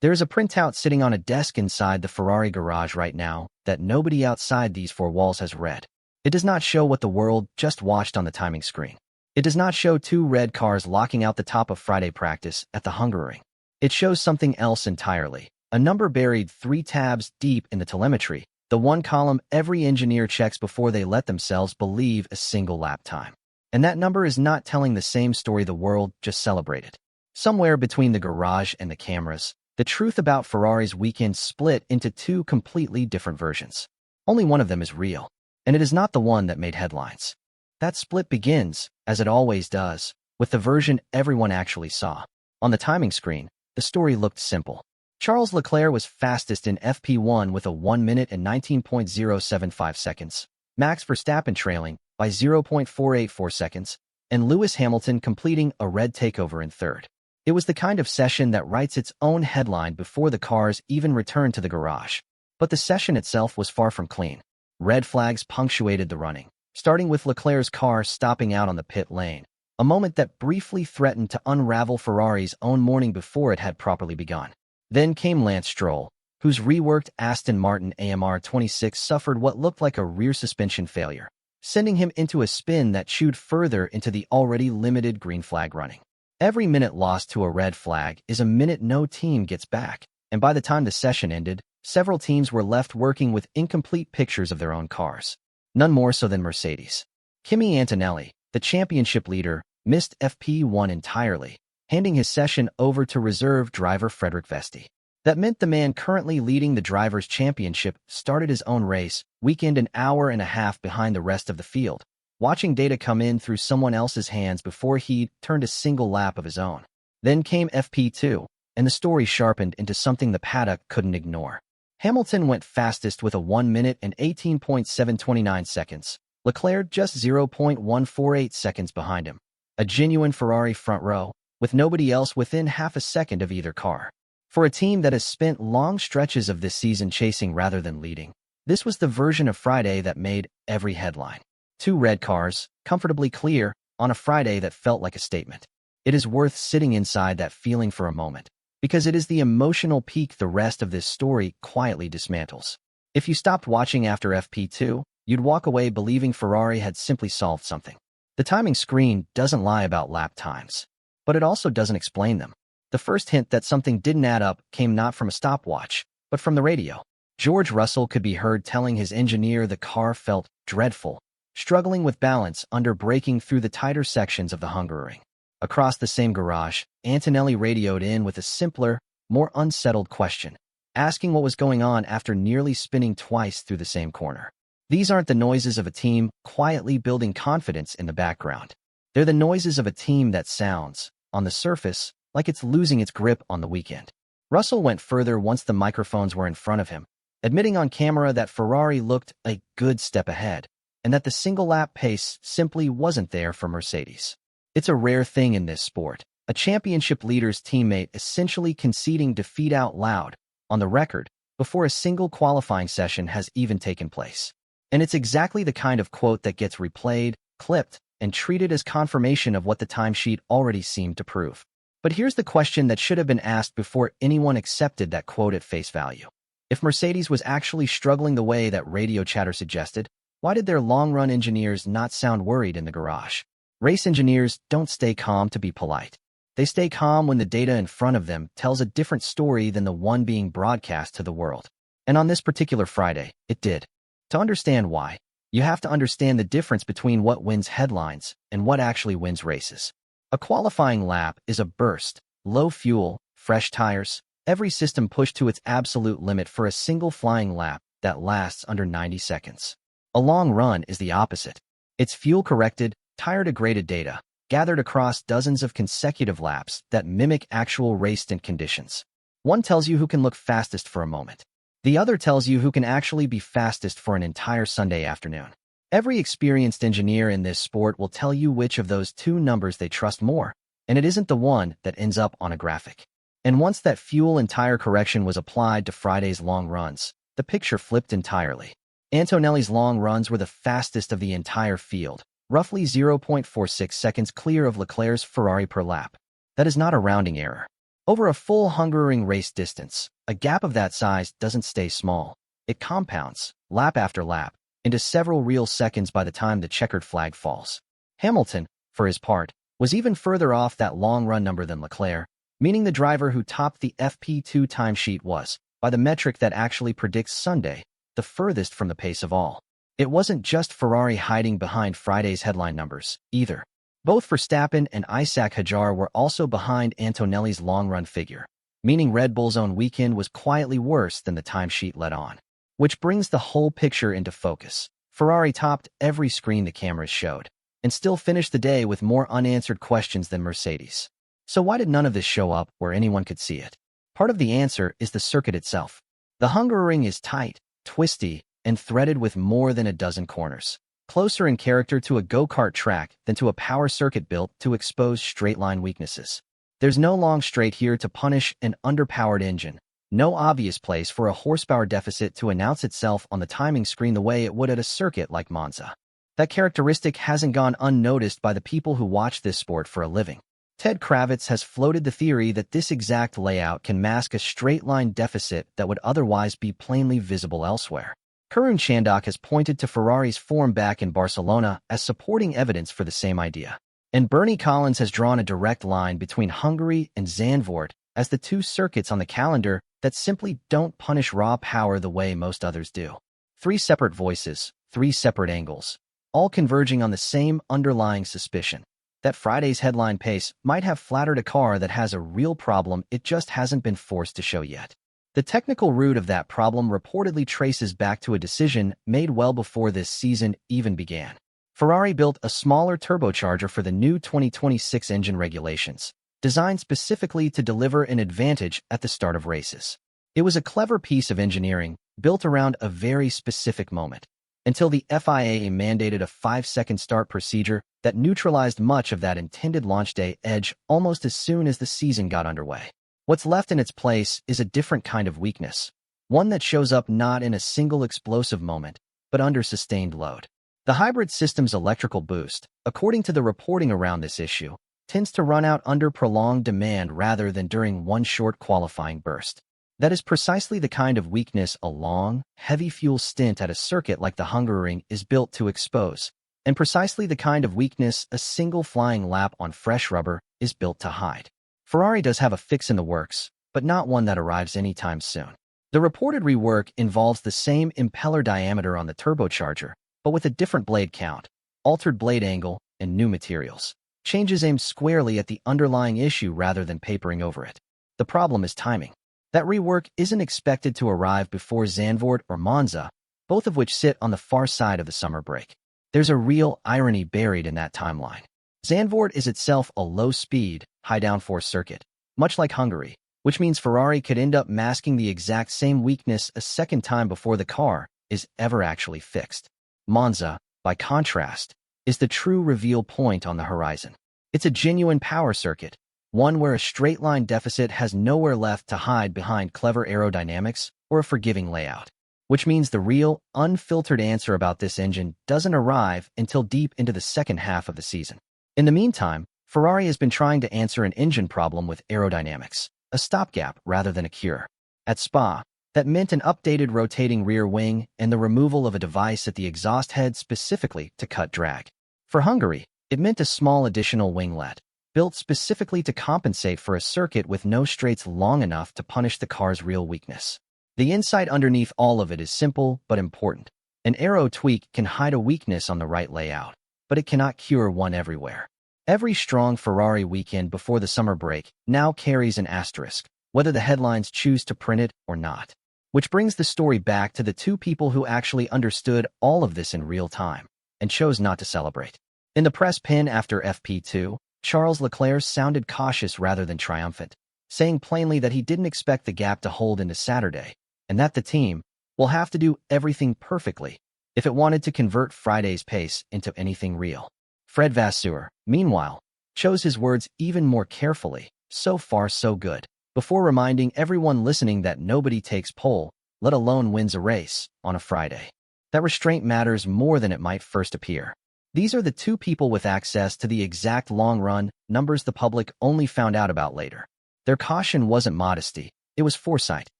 There is a printout sitting on a desk inside the Ferrari garage right now that nobody outside these four walls has read. It does not show what the world just watched on the timing screen. It does not show two red cars locking out the top of Friday practice at the Hungaroring. It shows something else entirely. A number buried 3 tabs deep in the telemetry, the one column every engineer checks before they let themselves believe a single lap time. And that number is not telling the same story the world just celebrated. Somewhere between the garage and the cameras, the truth about Ferrari's weekend split into 2 completely different versions. Only one of them is real, and it is not the one that made headlines. That split begins, as it always does, with the version everyone actually saw. On the timing screen, the story looked simple. Charles Leclerc was fastest in FP1 with a 1 minute and 19.075 seconds, Max Verstappen trailing by 0.484 seconds, and Lewis Hamilton completing a red takeover in third. It was the kind of session that writes its own headline before the cars even returned to the garage. But the session itself was far from clean. Red flags punctuated the running, starting with Leclerc's car stopping out on the pit lane, a moment that briefly threatened to unravel Ferrari's own morning before it had properly begun. Then came Lance Stroll, whose reworked Aston Martin AMR 26 suffered what looked like a rear suspension failure, sending him into a spin that chewed further into the already limited green flag running. Every minute lost to a red flag is a minute no team gets back, and by the time the session ended, several teams were left working with incomplete pictures of their own cars. None more so than Mercedes. Kimi Antonelli, the championship leader, missed FP1 entirely, handing his session over to reserve driver Frederik Vesti. That meant the man currently leading the Drivers' Championship started his own race, weekend an hour and a half behind the rest of the field, watching data come in through someone else's hands before he turned a single lap of his own. Then came FP2, and the story sharpened into something the Paddock couldn't ignore. Hamilton went fastest with a 1 minute and 18.729 seconds, Leclerc just 0.148 seconds behind him. A genuine Ferrari front row, with nobody else within half a second of either car. For a team that has spent long stretches of this season chasing rather than leading, this was the version of Friday that made every headline. 2 red cars, comfortably clear, on a Friday that felt like a statement. It is worth sitting inside that feeling for a moment, because it is the emotional peak the rest of this story quietly dismantles. If you stopped watching after FP2, you'd walk away believing Ferrari had simply solved something. The timing screen doesn't lie about lap times, but it also doesn't explain them. The first hint that something didn't add up came not from a stopwatch, but from the radio. George Russell could be heard telling his engineer the car felt dreadful, struggling with balance under braking through the tighter sections of the Hungaroring. Across the same garage, Antonelli radioed in with a simpler, more unsettled question, asking what was going on after nearly spinning twice through the same corner. These aren't the noises of a team quietly building confidence in the background. They're the noises of a team that sounds, on the surface, like it's losing its grip on the weekend. Russell went further once the microphones were in front of him, admitting on camera that Ferrari looked a good step ahead, and that the single-lap pace simply wasn't there for Mercedes. It's a rare thing in this sport, a championship leader's teammate essentially conceding defeat out loud, on the record, before a single qualifying session has even taken place. And it's exactly the kind of quote that gets replayed, clipped, and treated as confirmation of what the timesheet already seemed to prove. But here's the question that should have been asked before anyone accepted that quote at face value. If Mercedes was actually struggling the way that radio chatter suggested, why did their long-run engineers not sound worried in the garage? Race engineers don't stay calm to be polite. They stay calm when the data in front of them tells a different story than the one being broadcast to the world. And on this particular Friday, it did. To understand why, you have to understand the difference between what wins headlines and what actually wins races. A qualifying lap is a burst, low fuel, fresh tires, every system pushed to its absolute limit for a single flying lap that lasts under 90 seconds. A long run is the opposite. It's fuel-corrected, tire-degraded data, gathered across dozens of consecutive laps that mimic actual race stint conditions. One tells you who can look fastest for a moment. The other tells you who can actually be fastest for an entire Sunday afternoon. Every experienced engineer in this sport will tell you which of those 2 numbers they trust more, and it isn't the one that ends up on a graphic. And once that fuel and tire correction was applied to Friday's long runs, the picture flipped entirely. Antonelli's long runs were the fastest of the entire field, roughly 0.46 seconds clear of Leclerc's Ferrari per lap. That is not a rounding error. Over a full Hungaroring race distance, a gap of that size doesn't stay small. It compounds, lap after lap, into several real seconds by the time the checkered flag falls. Hamilton, for his part, was even further off that long-run number than Leclerc, meaning the driver who topped the FP2 timesheet was, by the metric that actually predicts Sunday, the furthest from the pace of all. It wasn't just Ferrari hiding behind Friday's headline numbers, either. Both Verstappen and Isaac Hadjar were also behind Antonelli's long-run figure, meaning Red Bull's own weekend was quietly worse than the timesheet let on. Which brings the whole picture into focus. Ferrari topped every screen the cameras showed, and still finished the day with more unanswered questions than Mercedes. So why did none of this show up where anyone could see it? Part of the answer is the circuit itself. The Hungaroring is tight, twisty, and threaded with more than a dozen corners, closer in character to a go-kart track than to a power circuit built to expose straight-line weaknesses. There's no long straight here to punish an underpowered engine, no obvious place for a horsepower deficit to announce itself on the timing screen the way it would at a circuit like Monza. That characteristic hasn't gone unnoticed by the people who watch this sport for a living. Ted Kravitz has floated the theory that this exact layout can mask a straight-line deficit that would otherwise be plainly visible elsewhere. Karun Chandok has pointed to Ferrari's form back in Barcelona as supporting evidence for the same idea. And Bernie Collins has drawn a direct line between Hungary and Zandvoort as the two circuits on the calendar that simply don't punish raw power the way most others do. Three separate voices, three separate angles, all converging on the same underlying suspicion that Friday's headline pace might have flattered a car that has a real problem it just hasn't been forced to show yet. The technical root of that problem reportedly traces back to a decision made well before this season even began. Ferrari built a smaller turbocharger for the new 2026 engine regulations, designed specifically to deliver an advantage at the start of races. It was a clever piece of engineering, built around a very specific moment, until the FIA mandated a 5-second start procedure that neutralized much of that intended launch day edge almost as soon as the season got underway. What's left in its place is a different kind of weakness, one that shows up not in a single explosive moment, but under sustained load. The hybrid system's electrical boost, according to the reporting around this issue, tends to run out under prolonged demand rather than during one short qualifying burst. That is precisely the kind of weakness a long, heavy fuel stint at a circuit like the Hungaroring is built to expose, and precisely the kind of weakness a single flying lap on fresh rubber is built to hide. Ferrari does have a fix in the works, but not one that arrives anytime soon. The reported rework involves the same impeller diameter on the turbocharger, but with a different blade count, altered blade angle, and new materials. Changes aimed squarely at the underlying issue rather than papering over it. The problem is timing. That rework isn't expected to arrive before Zandvoort or Monza, both of which sit on the far side of the summer break. There's a real irony buried in that timeline. Zandvoort is itself a low-speed, high-downforce circuit, much like Hungary, which means Ferrari could end up masking the exact same weakness a second time before the car is ever actually fixed. Monza, by contrast, is the true reveal point on the horizon. It's a genuine power circuit, one where a straight-line deficit has nowhere left to hide behind clever aerodynamics or a forgiving layout, which means the real, unfiltered answer about this engine doesn't arrive until deep into the second half of the season. In the meantime, Ferrari has been trying to answer an engine problem with aerodynamics, a stopgap rather than a cure. At Spa, that meant an updated rotating rear wing and the removal of a device at the exhaust head specifically to cut drag. For Hungary, it meant a small additional winglet, built specifically to compensate for a circuit with no straights long enough to punish the car's real weakness. The insight underneath all of it is simple but important. An aero tweak can hide a weakness on the right layout, but it cannot cure one everywhere. Every strong Ferrari weekend before the summer break now carries an asterisk, whether the headlines choose to print it or not. Which brings the story back to the two people who actually understood all of this in real time and chose not to celebrate. In the press pin after FP2, Charles Leclerc sounded cautious rather than triumphant, saying plainly that he didn't expect the gap to hold into Saturday, and that the team will have to do everything perfectly if it wanted to convert Friday's pace into anything real. Fred Vasseur, meanwhile, chose his words even more carefully, so far so good, before reminding everyone listening that nobody takes pole, let alone wins a race, on a Friday. That restraint matters more than it might first appear. These are the two people with access to the exact long-run numbers the public only found out about later. Their caution wasn't modesty, it was foresight.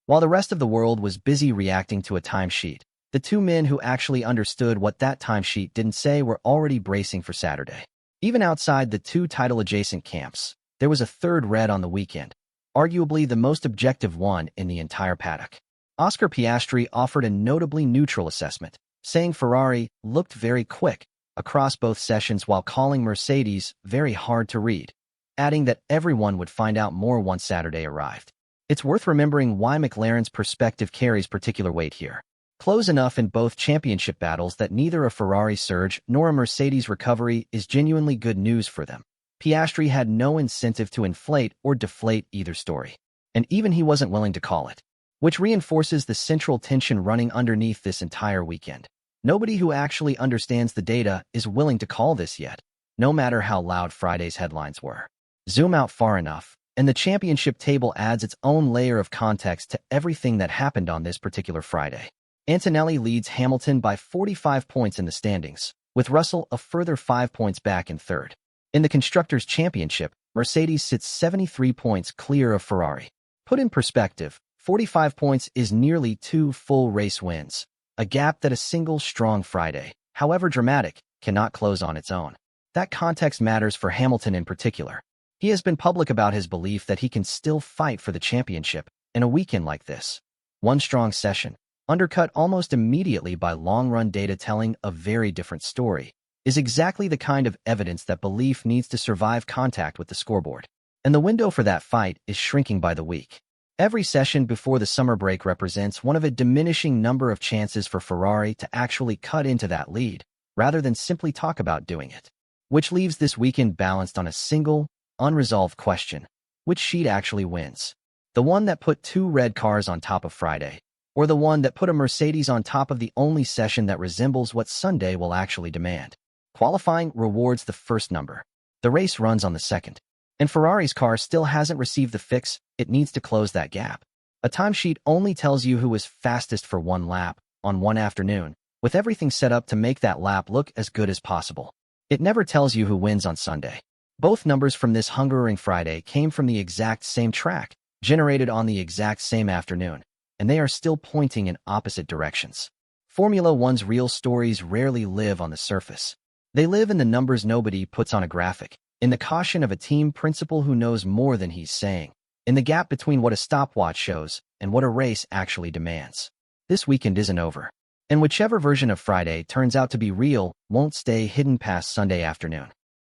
While the rest of the world was busy reacting to a timesheet, the two men who actually understood what that timesheet didn't say were already bracing for Saturday. Even outside the two title-adjacent camps, there was a third red on the weekend, arguably the most objective one in the entire paddock. Oscar Piastri offered a notably neutral assessment, saying Ferrari looked very quick across both sessions while calling Mercedes very hard to read, adding that everyone would find out more once Saturday arrived. It's worth remembering why McLaren's perspective carries particular weight here. Close enough in both championship battles that neither a Ferrari surge nor a Mercedes recovery is genuinely good news for them. Piastri had no incentive to inflate or deflate either story, and even he wasn't willing to call it, which reinforces the central tension running underneath this entire weekend. Nobody who actually understands the data is willing to call this yet, no matter how loud Friday's headlines were. Zoom out far enough, and the championship table adds its own layer of context to everything that happened on this particular Friday. Antonelli leads Hamilton by 45 points in the standings, with Russell a further 5 points back in third. In the Constructors' Championship, Mercedes sits 73 points clear of Ferrari. Put in perspective, 45 points is nearly 2 full race wins, a gap that a single strong Friday, however dramatic, cannot close on its own. That context matters for Hamilton in particular. He has been public about his belief that he can still fight for the championship in a weekend like this. One strong session, undercut almost immediately by long-run data telling a very different story, is exactly the kind of evidence that belief needs to survive contact with the scoreboard. And the window for that fight is shrinking by the week. Every session before the summer break represents one of a diminishing number of chances for Ferrari to actually cut into that lead, rather than simply talk about doing it. Which leaves this weekend balanced on a single, unresolved question: which sheet actually wins? The one that put two red cars on top of Friday, or the one that put a Mercedes on top of the only session that resembles what Sunday will actually demand? Qualifying rewards the first number. The race runs on the second. And Ferrari's car still hasn't received the fix it needs to close that gap. A timesheet only tells you who was fastest for one lap on one afternoon, with everything set up to make that lap look as good as possible. It never tells you who wins on Sunday. Both numbers from this Hungaroring Friday came from the exact same track, generated on the exact same afternoon, and they are still pointing in opposite directions. Formula One's real stories rarely live on the surface. They live in the numbers nobody puts on a graphic, in the caution of a team principal who knows more than he's saying, in the gap between what a stopwatch shows and what a race actually demands. This weekend isn't over, and whichever version of Friday turns out to be real won't stay hidden past Sunday afternoon.